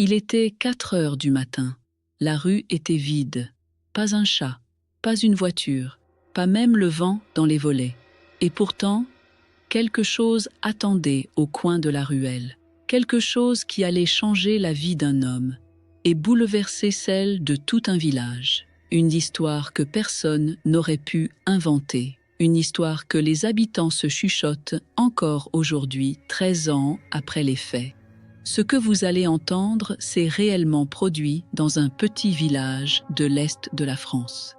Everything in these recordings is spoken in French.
Il était 4 heures du matin. La rue était vide. Pas un chat, pas une voiture, pas même le vent dans les volets. Et pourtant, quelque chose attendait au coin de la ruelle. Quelque chose qui allait changer la vie d'un homme et bouleverser celle de tout un village. Une histoire que personne n'aurait pu inventer. Une histoire que les habitants se chuchotent encore aujourd'hui, 13 ans après les faits. Ce que vous allez entendre s'est réellement produit dans un petit village de l'Est de la France.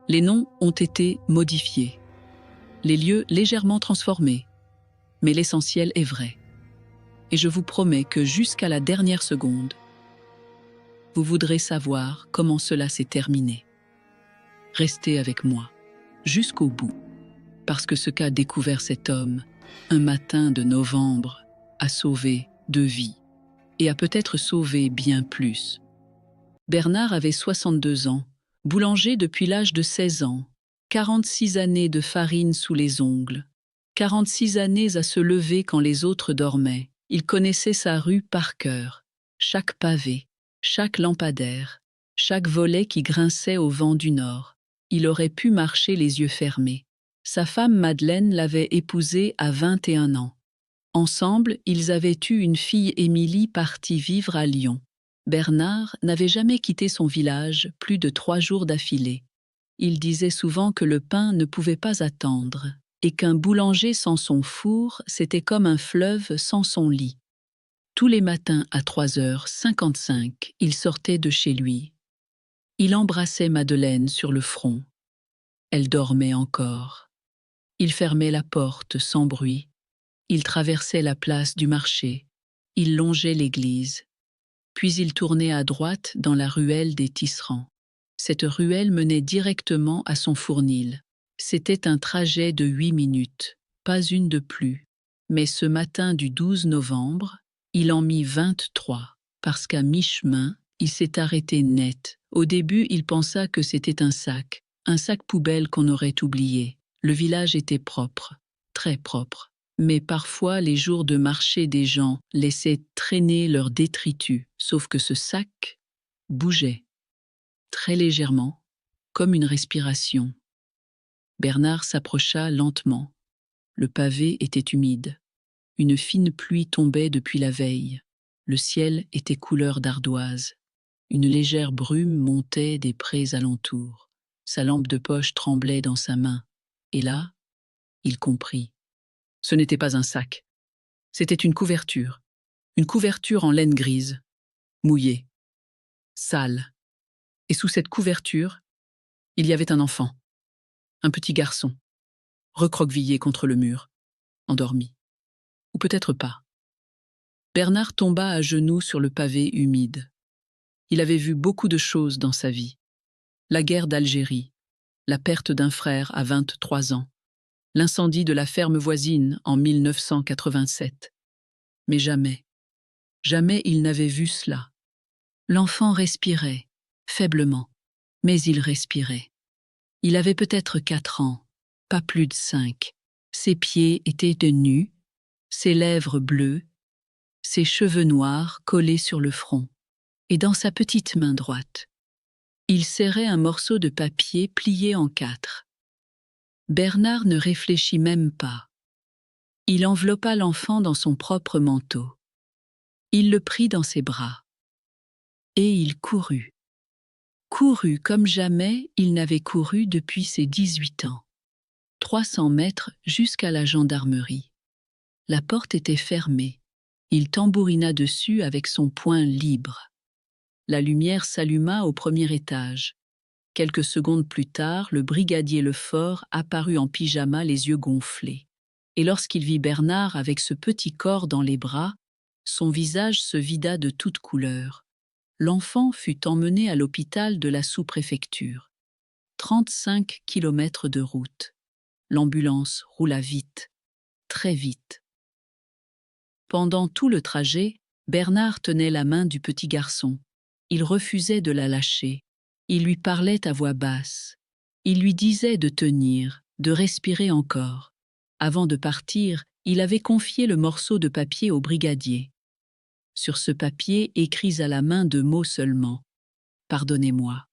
Les noms ont été modifiés, les lieux légèrement transformés, mais l'essentiel est vrai. Et je vous promets que jusqu'à la dernière seconde, vous voudrez savoir comment cela s'est terminé. Restez avec moi, jusqu'au bout, parce que ce qu'a découvert cet homme, un matin de novembre, a sauvé 2 vies, et a peut-être sauvé bien plus. Bernard avait 62 ans, boulanger depuis l'âge de 16 ans, 46 années de farine sous les ongles, 46 années à se lever quand les autres dormaient. Il connaissait sa rue par cœur, chaque pavé, chaque lampadaire, chaque volet qui grinçait au vent du nord. Il aurait pu marcher les yeux fermés. Sa femme Madeleine l'avait épousé à 21 ans. Ensemble, ils avaient eu une fille Émilie partie vivre à Lyon. Bernard n'avait jamais quitté son village plus de 3 jours d'affilée. Il disait souvent que le pain ne pouvait pas attendre, et qu'un boulanger sans son four, c'était comme un fleuve sans son lit. Tous les matins à 3h55, il sortait de chez lui. Il embrassait Madeleine sur le front. Elle dormait encore. Il fermait la porte sans bruit. Il traversait la place du marché. Il longeait l'église. Puis il tournait à droite dans la ruelle des Tisserands. Cette ruelle menait directement à son fournil. C'était un trajet de 8 minutes, pas une de plus. Mais ce matin du 12 novembre, il en mit 23, parce qu'à mi-chemin, il s'est arrêté net. Au début, il pensa que c'était un sac poubelle qu'on aurait oublié. Le village était propre, très propre. Mais parfois, les jours de marché des gens laissaient traîner leurs détritus, sauf que ce sac bougeait, très légèrement, comme une respiration. Bernard s'approcha lentement. Le pavé était humide. Une fine pluie tombait depuis la veille. Le ciel était couleur d'ardoise. Une légère brume montait des prés alentours. Sa lampe de poche tremblait dans sa main. Et là, il comprit. Ce n'était pas un sac. C'était une couverture en laine grise, mouillée, sale. Et sous cette couverture, il y avait un enfant, un petit garçon, recroquevillé contre le mur, endormi. Ou peut-être pas. Bernard tomba à genoux sur le pavé humide. Il avait vu beaucoup de choses dans sa vie. La guerre d'Algérie, la perte d'un frère à 23 ans, l'incendie de la ferme voisine en 1987. Mais jamais il n'avait vu cela. L'enfant respirait, faiblement, mais il respirait. Il avait peut-être 4 ans, pas plus de 5. Ses pieds étaient de nus, ses lèvres bleues, ses cheveux noirs collés sur le front. Et dans sa petite main droite, il serrait un morceau de papier plié en 4. Bernard ne réfléchit même pas. Il enveloppa l'enfant dans son propre manteau. Il le prit dans ses bras. Et il courut. Courut comme jamais il n'avait couru depuis ses 18 ans. 300 mètres jusqu'à la gendarmerie. La porte était fermée. Il tambourina dessus avec son poing libre. La lumière s'alluma au premier étage. Quelques secondes plus tard, le brigadier Lefort apparut en pyjama, les yeux gonflés. Et lorsqu'il vit Bernard avec ce petit corps dans les bras, son visage se vida de toute couleur. L'enfant fut emmené à l'hôpital de la sous-préfecture. 35 kilomètres de route. L'ambulance roula vite, très vite. Pendant tout le trajet, Bernard tenait la main du petit garçon. Il refusait de la lâcher. Il lui parlait à voix basse. Il lui disait de tenir, de respirer encore. Avant de partir, il avait confié le morceau de papier au brigadier. Sur ce papier, écrits à la main, 2 mots seulement. Pardonnez-moi.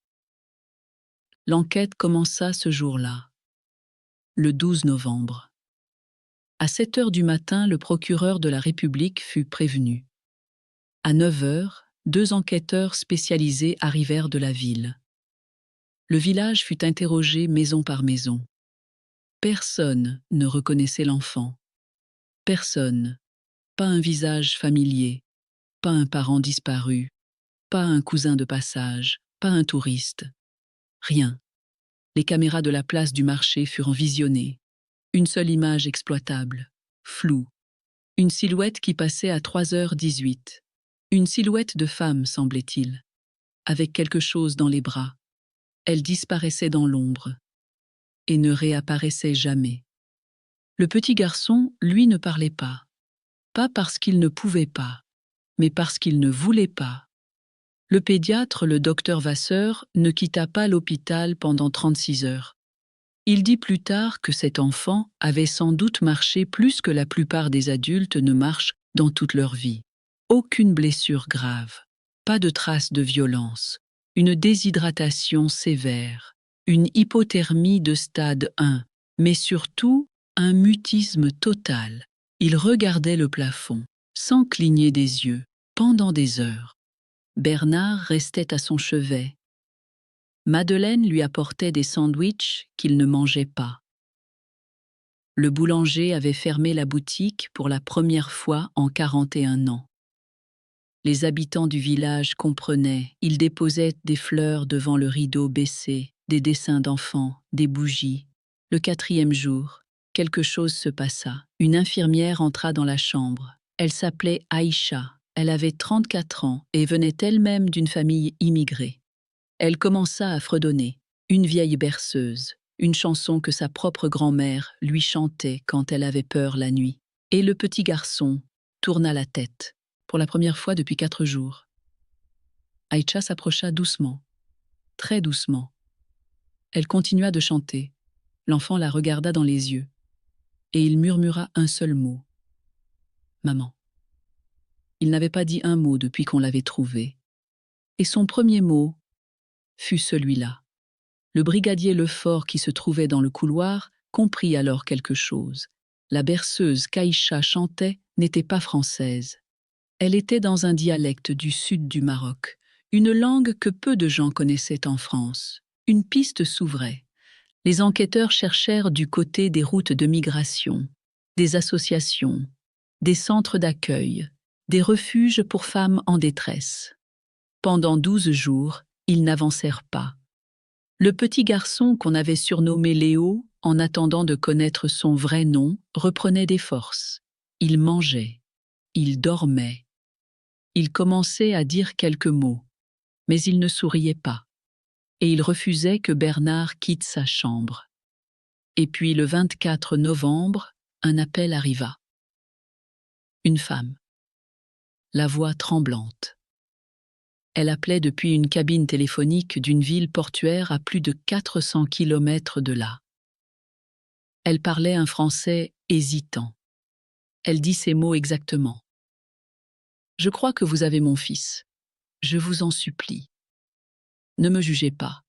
L'enquête commença ce jour-là, le 12 novembre. À 7 heures du matin, le procureur de la République fut prévenu. À 9 heures, 2 enquêteurs spécialisés arrivèrent de la ville. Le village fut interrogé maison par maison. Personne ne reconnaissait l'enfant. Personne. Pas un visage familier, pas un parent disparu, pas un cousin de passage, pas un touriste. Rien. Les caméras de la place du marché furent visionnées. Une seule image exploitable, floue. Une silhouette qui passait à 3h18. Une silhouette de femme, semblait-il, avec quelque chose dans les bras. Elle disparaissait dans l'ombre et ne réapparaissait jamais. Le petit garçon, lui, ne parlait pas. Pas parce qu'il ne pouvait pas, mais parce qu'il ne voulait pas. Le pédiatre, le docteur Vasseur, ne quitta pas l'hôpital pendant 36 heures. Il dit plus tard que cet enfant avait sans doute marché plus que la plupart des adultes ne marchent dans toute leur vie. Aucune blessure grave, pas de traces de violence, une déshydratation sévère, une hypothermie de stade 1, mais surtout un mutisme total. Il regardait le plafond, sans cligner des yeux, pendant des heures. Bernard restait à son chevet. Madeleine lui apportait des sandwichs qu'il ne mangeait pas. Le boulanger avait fermé la boutique pour la première fois en 41 ans. Les habitants du village comprenaient, ils déposaient des fleurs devant le rideau baissé, des dessins d'enfants, des bougies. Le 4e jour, quelque chose se passa. Une infirmière entra dans la chambre. Elle s'appelait Aïcha. Elle avait 34 ans et venait elle-même d'une famille immigrée. Elle commença à fredonner, une vieille berceuse, une chanson que sa propre grand-mère lui chantait quand elle avait peur la nuit. Et le petit garçon tourna la tête, pour la première fois depuis 4 jours. Aïcha s'approcha doucement, très doucement. Elle continua de chanter. L'enfant la regarda dans les yeux, et il murmura un seul mot. « Maman ». Il n'avait pas dit un mot depuis qu'on l'avait trouvé. Et son premier mot fut celui-là. Le brigadier Lefort, qui se trouvait dans le couloir, comprit alors quelque chose. La berceuse qu'Aïcha chantait n'était pas française. Elle était dans un dialecte du sud du Maroc, une langue que peu de gens connaissaient en France. Une piste s'ouvrait. Les enquêteurs cherchèrent du côté des routes de migration, des associations, des centres d'accueil, des refuges pour femmes en détresse. Pendant 12 jours, ils n'avancèrent pas. Le petit garçon qu'on avait surnommé Léo, en attendant de connaître son vrai nom, reprenait des forces. Il mangeait, il dormait. Il commençait à dire quelques mots, mais il ne souriait pas, et il refusait que Bernard quitte sa chambre. Et puis le 24 novembre, un appel arriva. Une femme, la voix tremblante. Elle appelait depuis une cabine téléphonique d'une ville portuaire à plus de 400 kilomètres de là. Elle parlait un français hésitant. Elle dit ces mots exactement. « Je crois que vous avez mon fils. Je vous en supplie. Ne me jugez pas. »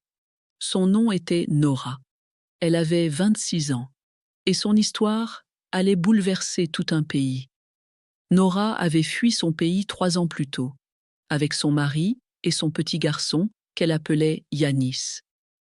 Son nom était Nora. Elle avait 26 ans, et son histoire allait bouleverser tout un pays. Nora avait fui son pays 3 ans plus tôt, avec son mari et son petit garçon, qu'elle appelait Yanis.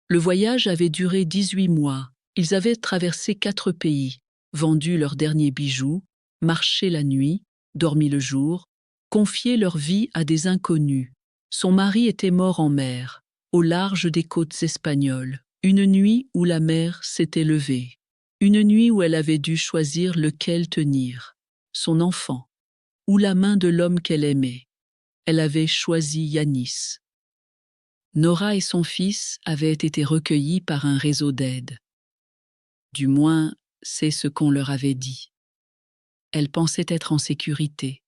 Le voyage avait duré 18 mois. Ils avaient traversé 4 pays, vendu leurs derniers bijoux, marché la nuit, dormi le jour, confié leur vie à des inconnus. Son mari était mort en mer, au large des côtes espagnoles, une nuit où la mer s'était levée, une nuit où elle avait dû choisir lequel tenir, son enfant, ou la main de l'homme qu'elle aimait. Elle avait choisi Yanis. Nora et son fils avaient été recueillis par un réseau d'aide. Du moins, c'est ce qu'on leur avait dit. Elle pensait être en sécurité.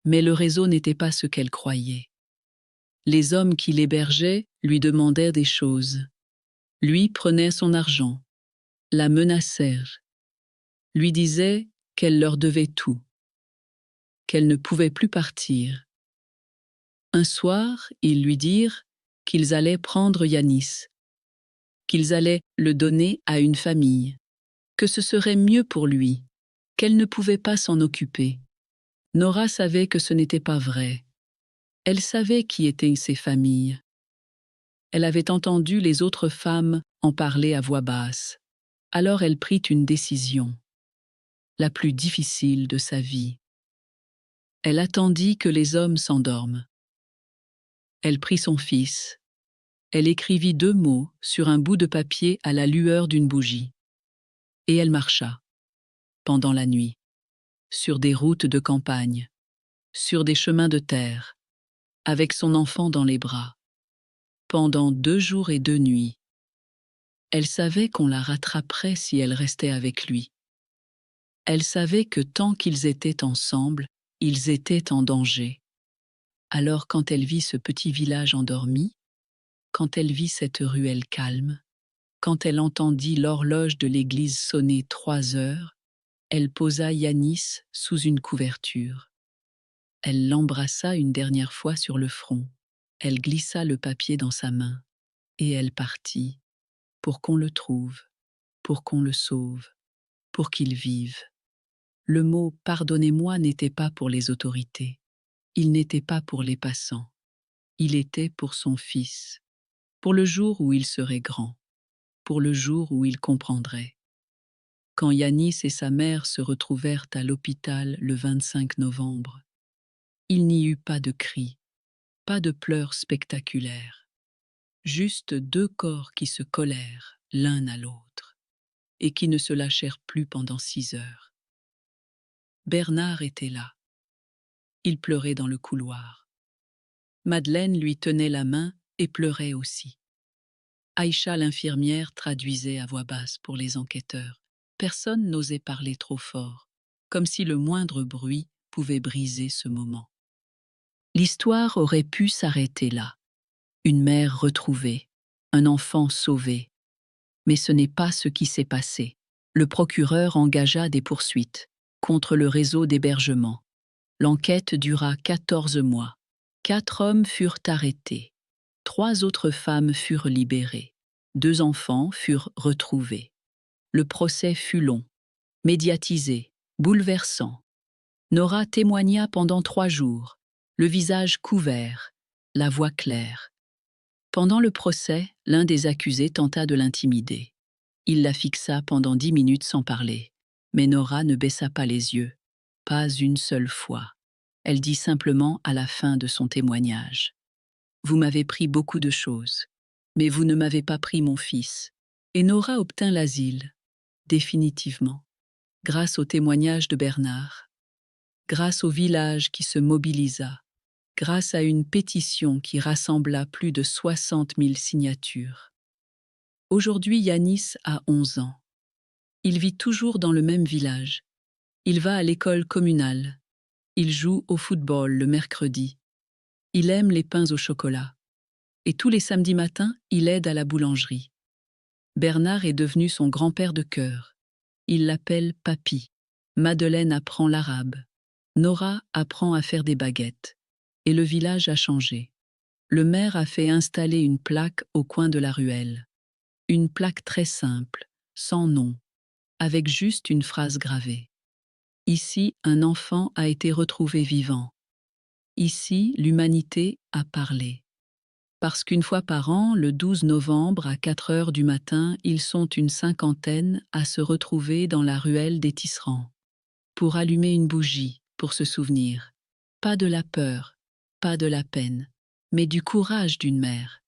Mais le réseau n'était pas ce qu'elle croyait. Les hommes qui l'hébergeaient lui demandaient des choses. Lui prenait son argent, la menacèrent, lui disaient qu'elle leur devait tout. qu'elle ne pouvait plus partir. Un soir, ils lui dirent qu'ils allaient prendre Yanis, qu'ils allaient le donner à une famille, que ce serait mieux pour lui, qu'elle ne pouvait pas s'en occuper. Nora savait que ce n'était pas vrai. Elle savait qui étaient ces familles. Elle avait entendu les autres femmes en parler à voix basse. Alors elle prit une décision, la plus difficile de sa vie. Elle attendit que les hommes s'endorment. Elle prit son fils. Elle écrivit 2 mots sur un bout de papier à la lueur d'une bougie. Et elle marcha, pendant la nuit, sur des routes de campagne, sur des chemins de terre, avec son enfant dans les bras. Pendant 2 jours et 2 nuits. Elle savait qu'on la rattraperait si elle restait avec lui. Elle savait que tant qu'ils étaient ensemble, ils étaient en danger. Alors quand elle vit ce petit village endormi, quand elle vit cette ruelle calme, quand elle entendit l'horloge de l'église sonner 3 heures, elle posa Yanis sous une couverture. Elle l'embrassa une dernière fois sur le front. Elle glissa le papier dans sa main. Et elle partit, pour qu'on le trouve, pour qu'on le sauve, pour qu'il vive. Le mot « pardonnez-moi » n'était pas pour les autorités. Il n'était pas pour les passants. Il était pour son fils, pour le jour où il serait grand, pour le jour où il comprendrait. Quand Yanis et sa mère se retrouvèrent à l'hôpital le 25 novembre, il n'y eut pas de cris, pas de pleurs spectaculaires, juste 2 corps qui se collèrent l'un à l'autre et qui ne se lâchèrent plus pendant 6 heures. Bernard était là. Il pleurait dans le couloir. Madeleine lui tenait la main et pleurait aussi. Aïcha, l'infirmière, traduisait à voix basse pour les enquêteurs. Personne n'osait parler trop fort, comme si le moindre bruit pouvait briser ce moment. L'histoire aurait pu s'arrêter là. Une mère retrouvée, un enfant sauvé. Mais ce n'est pas ce qui s'est passé. Le procureur engagea des poursuites contre le réseau d'hébergement. L'enquête dura 14 mois. 4 hommes furent arrêtés. 3 autres femmes furent libérées. 2 enfants furent retrouvés. Le procès fut long, médiatisé, bouleversant. Nora témoigna pendant 3 jours, le visage couvert, la voix claire. Pendant le procès, l'un des accusés tenta de l'intimider. Il la fixa pendant 10 minutes sans parler. Mais Nora ne baissa pas les yeux, pas une seule fois. Elle dit simplement à la fin de son témoignage: « Vous m'avez pris beaucoup de choses, mais vous ne m'avez pas pris mon fils. » Et Nora obtint l'asile, définitivement, grâce au témoignage de Bernard, grâce au village qui se mobilisa, grâce à une pétition qui rassembla plus de 60 000 signatures. Aujourd'hui, Yanis a 11 ans. Il vit toujours dans le même village. Il va à l'école communale. Il joue au football le mercredi. Il aime les pains au chocolat. Et tous les samedis matins, il aide à la boulangerie. Bernard est devenu son grand-père de cœur. Il l'appelle Papy. Madeleine apprend l'arabe. Nora apprend à faire des baguettes. Et le village a changé. Le maire a fait installer une plaque au coin de la ruelle. Une plaque très simple, sans nom, avec juste une phrase gravée. Ici, un enfant a été retrouvé vivant. Ici, l'humanité a parlé. Parce qu'une fois par an, le 12 novembre à 4 heures du matin, ils sont une 50aine à se retrouver dans la ruelle des Tisserands. Pour allumer une bougie, pour se souvenir. Pas de la peur, pas de la peine, mais du courage d'une mère.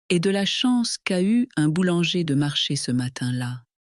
Et de la chance qu'a eu un boulanger de marcher ce matin-là.